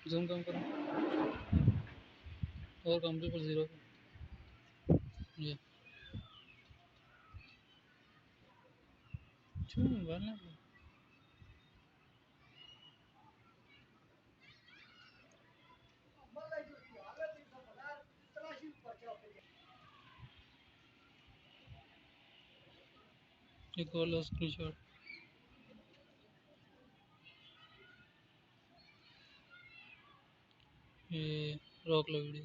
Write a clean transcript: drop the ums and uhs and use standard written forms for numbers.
Zoom कम करो और कम पर 0 ये मोबाइल एक और स्क्रीनशॉट ये रोक लो वीडियो।